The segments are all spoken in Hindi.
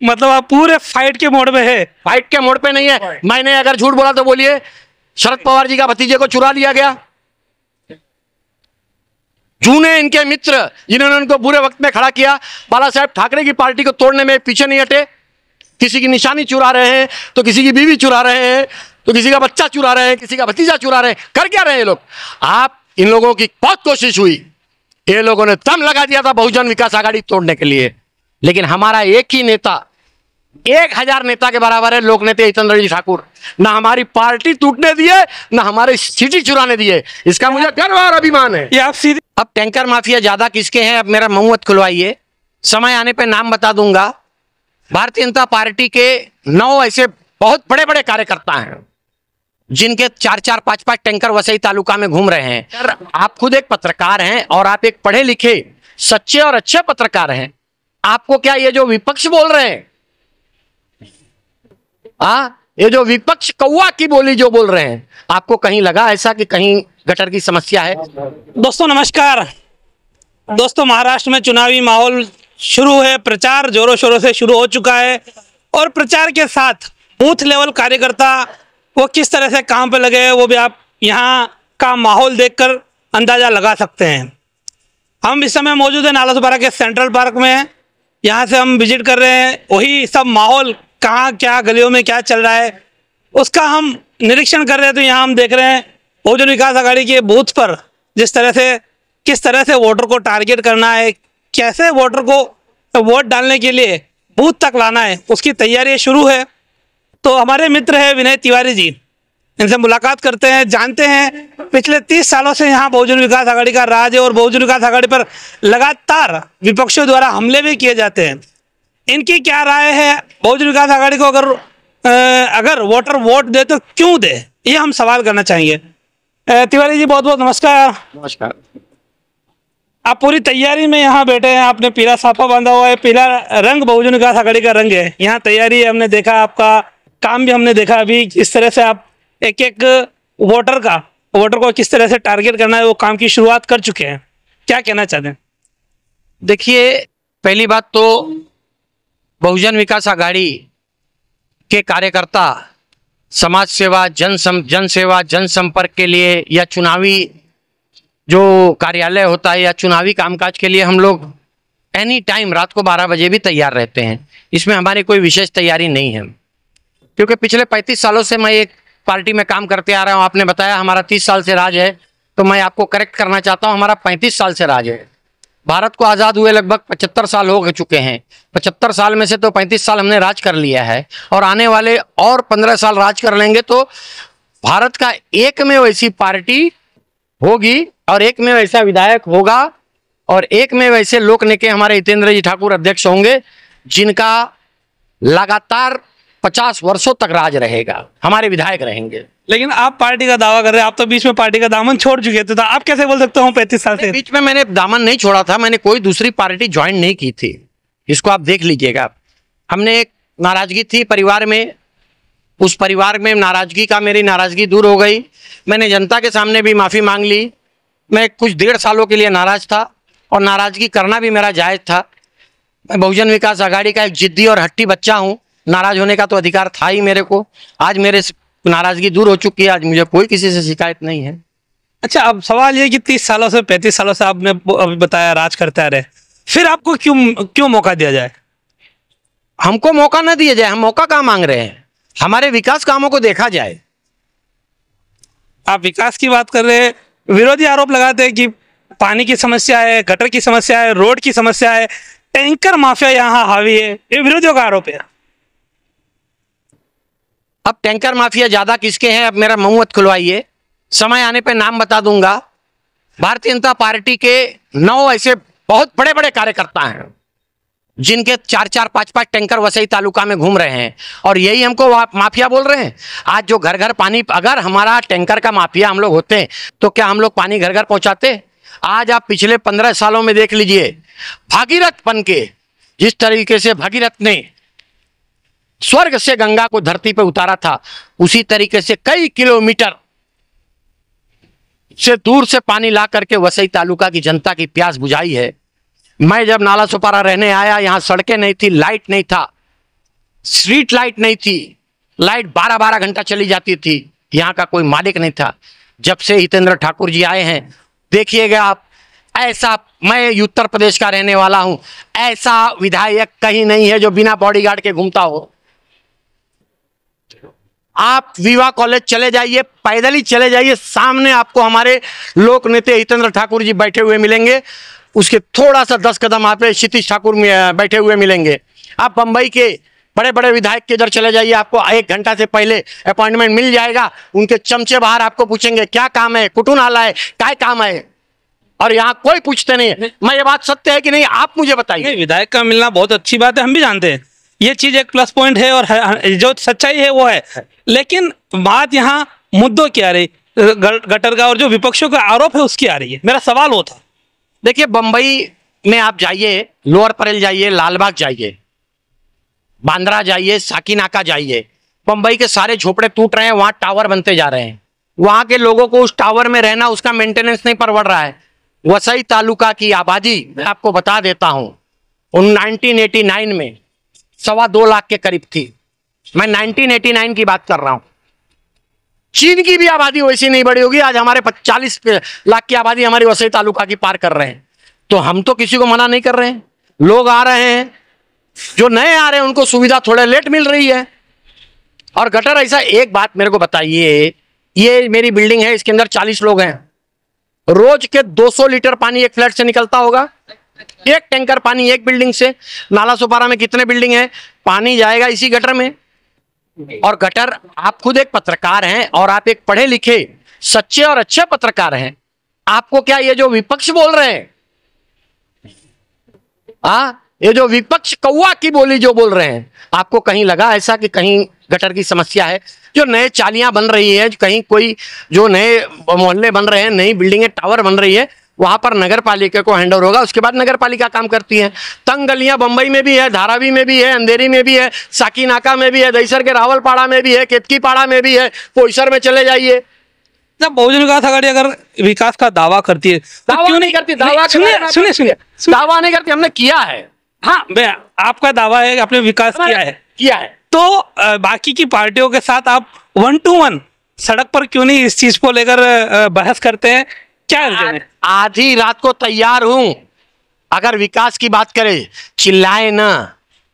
मतलब आप पूरे फाइट के मोड में है? फाइट के मोड पे नहीं है। मैंने अगर झूठ बोला तो बोलिए। शरद पवार जी का भतीजे को चुरा लिया गया। जूने इनके मित्र जिन्होंने उनको बुरे वक्त में खड़ा किया, बाला साहेब ठाकरे की पार्टी को तोड़ने में पीछे नहीं हटे। किसी की निशानी चुरा रहे हैं, तो किसी की बीवी चुरा रहे हैं, तो किसी का बच्चा चुरा रहे हैं, किसी का भतीजा चुरा रहे हैं। कर क्या रहे हैं ये लोग? आप इन लोगों की बहुत कोशिश हुई, ये लोगों ने दम लगा दिया था बहुजन विकास आघाड़ी तोड़ने के लिए, लेकिन हमारा एक ही नेता 1000 नेता के बराबर है, लोक नेता हितेंद्र जी ठाकुर। ना हमारी पार्टी टूटने दिए, ना हमारी सीटी चुराने दिए। इसका मुझे गर्व और अभिमान है। ये आप सीधे अब टैंकर माफिया ज्यादा किसके हैं? अब मेरा मुंह मत खुलवाइए, समय आने पे नाम बता दूंगा। भारतीय जनता पार्टी के 9 ऐसे बहुत बड़े बड़े कार्यकर्ता हैं जिनके 4-4, 5-5 टैंकर वसई तालुका में घूम रहे हैं। सर, आप खुद एक पत्रकार हैं और आप एक पढ़े लिखे सच्चे और अच्छे पत्रकार हैं। आपको क्या ये जो विपक्ष बोल रहे हैं, ये जो विपक्ष कौवा की बोली जो बोल रहे हैं, आपको कहीं लगा ऐसा कि कहीं गटर की समस्या है? दोस्तों नमस्कार। दोस्तों, महाराष्ट्र में चुनावी माहौल शुरू है, प्रचार जोरों शोरों से शुरू हो चुका है और प्रचार के साथ बूथ लेवल कार्यकर्ता वो किस तरह से काम पे लगे हैं वो भी आप यहाँ का माहौल देखकर अंदाज़ा लगा सकते हैं। हम इस समय मौजूद है नालासोपारा के सेंट्रल पार्क में। यहाँ से हम विजिट कर रहे हैं, वही सब माहौल कहाँ क्या गलियों में क्या चल रहा है उसका हम निरीक्षण कर रहे हैं। तो यहाँ हम देख रहे हैं बहुजन विकास आघाड़ी के बूथ पर जिस तरह से किस तरह से वोटर को टारगेट करना है, कैसे वोटर को वोट डालने के लिए बूथ तक लाना है, उसकी तैयारी शुरू है। तो हमारे मित्र हैं विनय तिवारी जी, इनसे मुलाकात करते हैं, जानते हैं पिछले 30 सालों से यहाँ बहुजन विकास आघाड़ी का राज है और बहुजन विकास आघाड़ी पर लगातार विपक्षों द्वारा हमले भी किए जाते हैं। इनकी क्या राय है? बहुजन विकास आघाड़ी को अगर वोटर वोट दे तो क्यों दे, ये हम सवाल करना चाहेंगे। तिवारी जी बहुत बहुत नमस्कार। नमस्कार। आप पूरी तैयारी में यहाँ बैठे हैं, आपने पीला साफा बांधा हुआ है, पीला रंग बहुजन विकास आघाड़ी का रंग है। यहाँ तैयारी हमने देखा, आपका काम भी हमने देखा। अभी इस तरह से आप एक एक वोटर को किस तरह से टारगेट करना है वो काम की शुरुआत कर चुके हैं, क्या कहना चाहते हैं? देखिए, पहली बात तो बहुजन विकास आघाड़ी के कार्यकर्ता समाज सेवा, जन सेवा, जनसंपर्क के लिए या चुनावी जो कार्यालय होता है या चुनावी कामकाज के लिए हम लोग एनी टाइम रात को 12 बजे भी तैयार रहते हैं। इसमें हमारी कोई विशेष तैयारी नहीं है, क्योंकि पिछले 35 सालों से मैं एक पार्टी में काम करते आ रहा हूँ। आपने बताया हमारा 30 साल से राज है, तो मैं आपको करेक्ट करना चाहता हूँ, हमारा 35 साल से राज है। भारत को आज़ाद हुए लगभग 75 साल हो चुके हैं। 75 साल में से तो 35 साल हमने राज कर लिया है और आने वाले और 15 साल राज कर लेंगे तो भारत का एक में वैसी पार्टी होगी और एक में वैसा विधायक होगा और एक में वैसे लोक नेता हमारे हितेंद्र जी ठाकुर अध्यक्ष होंगे जिनका लगातार 50 वर्षों तक राज रहेगा, हमारे विधायक रहेंगे। लेकिन आप पार्टी का दावा कर रहे हैं, आप तो बीच में पार्टी का दामन छोड़ चुके थे, तो आप कैसे बोल सकते हो 35 साल से? बीच में मैंने दामन नहीं छोड़ा था, मैंने कोई दूसरी पार्टी ज्वाइन नहीं की थी, इसको आप देख लीजिएगा। हमने एक नाराजगी थी परिवार में, उस परिवार में नाराजगी का मेरी नाराजगी दूर हो गई। मैंने जनता के सामने भी माफ़ी मांग ली। मैं कुछ 1.5 सालों के लिए नाराज था और नाराजगी करना भी मेरा जायज़ था। मैं बहुजन विकास आघाड़ी का एक जिद्दी और हट्टी बच्चा हूँ, नाराज होने का तो अधिकार था ही मेरे को। आज मेरे नाराजगी दूर हो चुकी है, आज मुझे कोई किसी से शिकायत नहीं है। अच्छा, अब सवाल ये कि 30 सालों से 35 सालों से आपने अभी बताया राज करते आ रहे, फिर आपको क्यों मौका दिया जाए? हमको मौका न दिया जाए, हम मौका कहाँ मांग रहे हैं? हमारे विकास कामों को देखा जाए। आप विकास की बात कर रहे हैं, विरोधी आरोप लगाते हैं कि पानी की समस्या है, गटर की समस्या है, रोड की समस्या है, टैंकर माफिया यहाँ हावी है, ये विरोधियों का आरोप है। अब टैंकर माफिया ज्यादा किसके हैं? अब मेरा मुंह मत खुलवाइए, समय आने पे नाम बता दूंगा। भारतीय जनता पार्टी के 9 ऐसे बहुत बड़े बड़े कार्यकर्ता हैं जिनके 4-4, 5-5 टैंकर वसई तालुका में घूम रहे हैं और यही हमको माफिया बोल रहे हैं। आज जो घर घर पानी, अगर हमारा टैंकर का माफिया हम लोग होते तो क्या हम लोग पानी घर घर पहुंचाते? आज आप पिछले 15 सालों में देख लीजिए, भागीरथ बन के जिस तरीके से भगीरथ ने स्वर्ग से गंगा को धरती पर उतारा था, उसी तरीके से कई किलोमीटर से दूर से पानी ला करके वसई तालुका की जनता की प्यास बुझाई है। मैं जब नालासोपारा रहने आया, यहाँ सड़कें नहीं थी, लाइट नहीं था, स्ट्रीट लाइट नहीं थी, लाइट 12-12 घंटा चली जाती थी, यहाँ का कोई मालिक नहीं था। जब से हितेंद्र ठाकुर जी आए हैं, देखिएगा आप, ऐसा, मैं उत्तर प्रदेश का रहने वाला हूं, ऐसा विधायक कहीं नहीं है जो बिना बॉडीगार्ड के घूमता हो। आप विवा कॉलेज चले जाइए, पैदल ही चले जाइए, सामने आपको हमारे लोक नेता हितेंद्र ठाकुर जी बैठे हुए मिलेंगे। उसके थोड़ा सा 10 कदम आप क्षितिज ठाकुर बैठे हुए मिलेंगे। आप बंबई के बड़े बड़े विधायक के इधर चले जाइए, आपको 1 घंटा से पहले अपॉइंटमेंट मिल जाएगा। उनके चमचे बाहर आपको पूछेंगे क्या काम है, कुटुन आला है, क्या काम है, और यहाँ कोई पूछते नहीं है। मैं ये बात सत्य है कि नहीं, आप मुझे बताइए। विधायक का मिलना बहुत अच्छी बात है, हम भी जानते हैं, ये चीज एक प्लस पॉइंट है और जो सच्चाई है वो है। लेकिन बात यहाँ मुद्दों की आ रही, गटर का, और जो विपक्षों का आरोप है उसकी आ रही है। मेरा सवाल वो था। देखिए, बंबई में आप जाइए, लोअर परेल जाइए, लालबाग जाइए, बांद्रा जाइए, साकीनाका जाइए, बंबई के सारे झोपड़े टूट रहे हैं, वहां टावर बनते जा रहे हैं। वहां के लोगों को उस टावर में रहना, उसका मेंटेनेंस नहीं परवड़ रहा है। वसई तालुका की आबादी मैं आपको बता देता हूं, 1989 में 2.25 लाख के करीब थी। मैं 1989 की बात कर रहा हूं। चीन की भी आबादी वैसी नहीं बढ़ी होगी। आज हमारे 40 लाख की आबादी हमारी वसई तालुका की पार कर रहे हैं। तो हम तो किसी को मना नहीं कर रहे हैं, लोग आ रहे हैं, जो नए आ रहे हैं उनको सुविधा थोड़ा लेट मिल रही है। और गटर ऐसा, एक बात मेरे को बताइए, ये मेरी बिल्डिंग है, इसके अंदर 40 लोग हैं, रोज के 200 लीटर पानी एक फ्लैट से निकलता होगा, एक टैंकर पानी एक बिल्डिंग से। नाला सुपारा में कितने बिल्डिंग है, पानी जाएगा इसी गटर में। और गटर, आप खुद एक पत्रकार हैं और आप एक पढ़े लिखे सच्चे और अच्छे पत्रकार हैं, आपको क्या ये जो विपक्ष बोल रहे हैं, ये जो विपक्ष कौवा की बोली जो बोल रहे हैं, आपको कहीं लगा ऐसा कि कहीं गटर की समस्या है? जो नए चालियां बन रही है, कहीं कोई जो नए मोहल्ले बन रहे हैं, नई बिल्डिंगें, टावर बन रही है, वहां पर नगर पालिका को हैंड ओवर होगा, उसके बाद नगर पालिका काम करती है। तंग गलियां बंबई में भी है, धारावी में भी है, अंधेरी में भी है, साकीनाका में भी है, दहीसर के रावलपाड़ा में भी है, केतकीपाड़ा में भी है, पोईसर में चले जाइए। जब बहुजन विकास आघाड़ी अगर विकास का दावा करती है, दावा क्यों नहीं करती? दावा सुनिए, दावा नहीं करती, हमने किया है। हाँ, आपका दावा है, आपने विकास किया है। तो बाकी की पार्टियों के साथ आप 1 to 1 सड़क पर क्यों नहीं इस चीज को लेकर बहस करते हैं? क्या रीजन है? आधी रात को तैयार हूं, अगर विकास की बात करें, चिल्लाए ना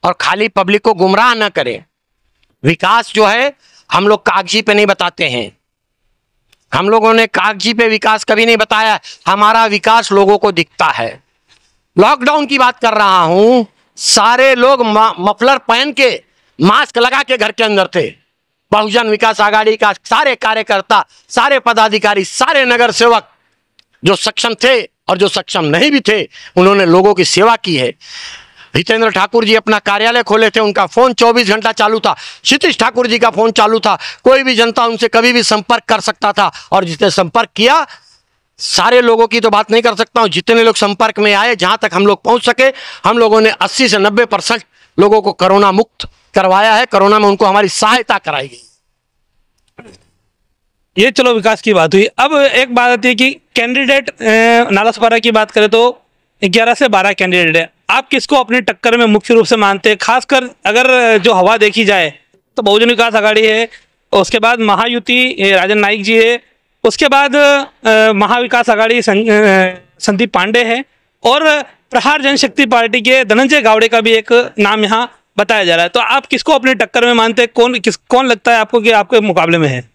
और खाली पब्लिक को गुमराह ना करें। विकास जो है हम लोग कागजी पे नहीं बताते हैं, हम लोगों ने कागजी पे विकास कभी नहीं बताया। हमारा विकास लोगों को दिखता है। लॉकडाउन की बात कर रहा हूं, सारे लोग मफलर पहन के, मास्क लगा के घर के अंदर थे। बहुजन विकास आघाड़ी का सारे कार्यकर्ता, सारे पदाधिकारी, सारे नगर सेवक जो सक्षम थे और जो सक्षम नहीं भी थे, उन्होंने लोगों की सेवा की है। हितेंद्र ठाकुर जी अपना कार्यालय खोले थे, उनका फोन 24 घंटा चालू था। क्षितिज ठाकुर जी का फोन चालू था, कोई भी जनता उनसे कभी भी संपर्क कर सकता था। और जिसने संपर्क किया, सारे लोगों की तो बात नहीं कर सकता हूं, जितने लोग संपर्क में आए, जहां तक हम लोग पहुंच सके, हम लोगों ने 80 से 90% लोगों को कोरोना मुक्त करवाया है। कोरोना में उनको हमारी सहायता कराई गई। ये चलो विकास की बात हुई। अब एक बात आती है कि कैंडिडेट, नालासोपारा की बात करें तो 11 से 12 कैंडिडेट है। आप किसको अपनी टक्कर में मुख्य रूप से मानते हैं? खासकर अगर जो हवा देखी जाए तो बहुजन विकास आघाड़ी है, उसके बाद महायुति राजन नाइक जी है, उसके बाद महाविकास आघाड़ी संदीप पांडे है, और प्रहार जनशक्ति पार्टी के धनंजय गावड़े का भी एक नाम यहाँ बताया जा रहा है। तो आप किसको अपने टक्कर में मानते हैं? कौन लगता है आपको कि आपके मुकाबले में है?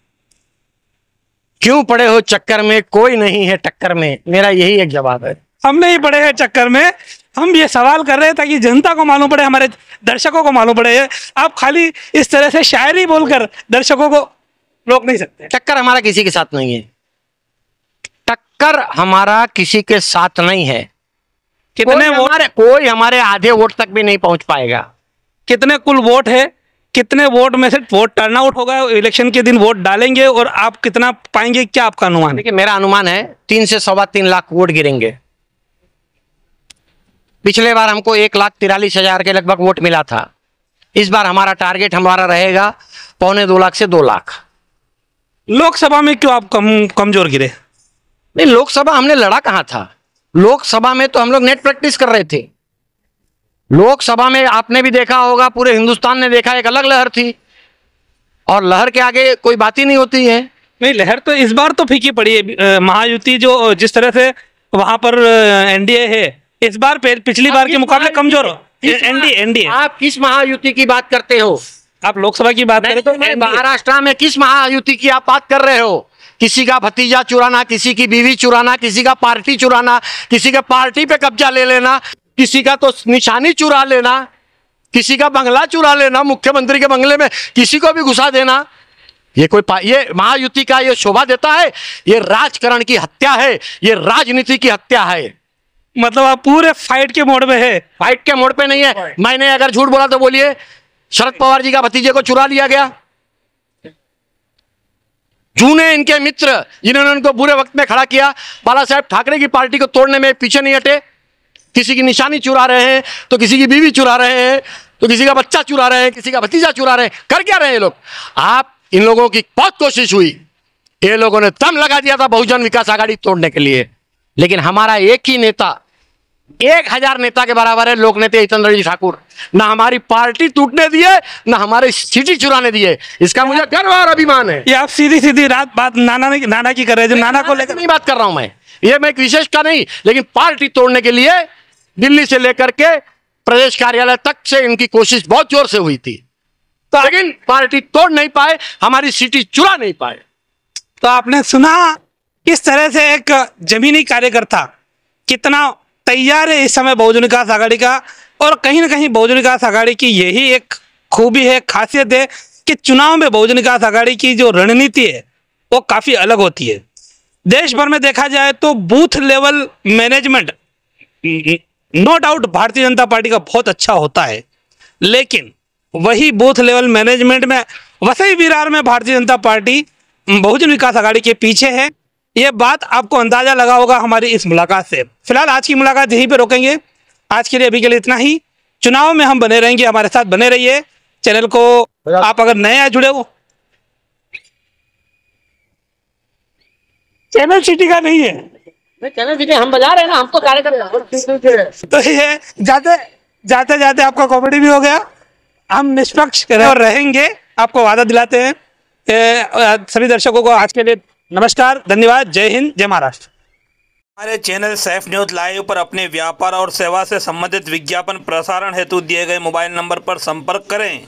क्यों पड़े हो चक्कर में? कोई नहीं है टक्कर में, मेरा यही एक जवाब है। हम नहीं पड़े हैं चक्कर में, हम ये सवाल कर रहे हैं ताकि जनता को मालूम पड़े, हमारे दर्शकों को मालूम पड़े। आप खाली इस तरह से शायरी बोलकर दर्शकों को रोक नहीं सकते। टक्कर हमारा किसी के साथ नहीं है, टक्कर हमारा किसी के साथ नहीं है। कितने वोट? कोई हमारे आधे वोट तक भी नहीं पहुंच पाएगा। कितने कुल वोट है? कितने वोट में से वोट टर्नआउट होगा? इलेक्शन के दिन वोट डालेंगे और आप कितना पाएंगे? क्या आपका अनुमान है? देखिए, मेरा अनुमान है 3 से 3.25 लाख वोट गिरेंगे। पिछले बार हमको 1,43,000 के लगभग वोट मिला था। इस बार हमारा टारगेट रहेगा 1.25 लाख से 2 लाख। लोकसभा में क्यों आप कमजोर गिरे? नहीं, लोकसभा हमने लड़ा कहाँ था? लोकसभा में तो हम लोग नेट प्रैक्टिस कर रहे थे। लोकसभा में आपने भी देखा होगा, पूरे हिंदुस्तान ने देखा, एक अलग लहर थी और लहर के आगे कोई बात ही नहीं होती है। नहीं, लहर तो इस बार तो फीकी पड़ी है। महायुति जो जिस तरह से वहां पर एनडीए है, इस बार पिछली बार के मुकाबले कमजोर हो। एनडीए आप किस महायुति की बात करते हो? आप लोकसभा की बात करें तो महाराष्ट्र में किस महायुति की आप बात कर रहे हो? किसी का भतीजा चुराना, किसी की बीवी चुराना, किसी का पार्टी चुराना, किसी का पार्टी पे कब्जा ले लेना, किसी का तो निशानी चुरा लेना, किसी का बंगला चुरा लेना, मुख्यमंत्री के बंगले में किसी को भी घुसा देना, ये महायुति का ये शोभा देता है? ये राजकारण की हत्या है, ये राजनीति की हत्या है। मतलब आप पूरे फाइट के मोड में है? फाइट के मोड पे नहीं है। मैंने अगर झूठ बोला तो बोलिए। शरद पवार जी का भतीजे को चुरा लिया गया। जूने इनके मित्र जिन्होंने उनको बुरे वक्त में खड़ा किया, बाला साहेब ठाकरे की पार्टी को तोड़ने में पीछे नहीं हटे। किसी की निशानी चुरा रहे हैं, तो किसी की बीवी चुरा रहे हैं, तो किसी का बच्चा चुरा रहे हैं, किसी का भतीजा चुरा रहे हैं। कर क्या रहे हैं ये लोग? आप इन लोगों की बहुत कोशिश हुई, ये लोगों ने दम लगा दिया था बहुजन विकास आघाड़ी तोड़ने के लिए, लेकिन हमारा एक ही नेता 1000 नेता के बराबर है, लोक नेता हितेंद्र जी ठाकुर। ना हमारी पार्टी टूटने दिए, ना हमारी सीटी चुराने दिए। इसका मुझे गर्व और अभिमान है। ये आप सीधी सीधी बात नाना की कर रहे हैं, जो नाना को लेकर नहीं बात कर रहा हूं मैं। ये मैं एक विशेष का नहीं, लेकिन पार्टी तोड़ने के लिए दिल्ली से लेकर के प्रदेश कार्यालय तक से इनकी कोशिश बहुत जोर से हुई थी, तो लेकिन पार्टी तोड़ नहीं पाए, हमारी सीटी चुरा नहीं पाए। तो आपने सुना किस तरह से एक जमीनी कार्यकर्ता कितना तैयार है इस समय बहुजन विकास आघाड़ी का। और कहीं ना कहीं बहुजन विकास आघाड़ी की यही एक खूबी है, खासियत है कि चुनाव में बहुजन विकास आघाड़ी की जो रणनीति है वो काफ़ी अलग होती है। देश भर में देखा जाए तो booth level management no doubt Bharatiya Janata party का बहुत अच्छा होता है, लेकिन वही बूथ लेवल मैनेजमेंट में वसई विरार में भारतीय जनता पार्टी बहुजन विकास आघाड़ी के पीछे है। ये बात आपको अंदाजा लगा होगा हमारी इस मुलाकात से। फिलहाल आज की मुलाकात यहीं पे रोकेंगे। आज के लिए अभी के लिए इतना ही। चुनाव में हम बने रहेंगे, हमारे साथ बने रहिए। चैनल को आप अगर नए आए जुड़े हो, चैनल सिटी का नहीं है, चैनल सिटी हम बजा रहे हैं ना, हम तो कार्यकर्ता। तो ये जाते जाते आपका कॉमेडी भी हो गया। हम निष्पक्ष और रहेंगे, आपको वादा दिलाते हैं। सभी दर्शकों को आज के लिए नमस्कार, धन्यवाद, जय हिंद, जय महाराष्ट्र। हमारे चैनल सैफ न्यूज लाइव पर अपने व्यापार और सेवा से संबंधित विज्ञापन प्रसारण हेतु दिए गए मोबाइल नंबर पर संपर्क करें।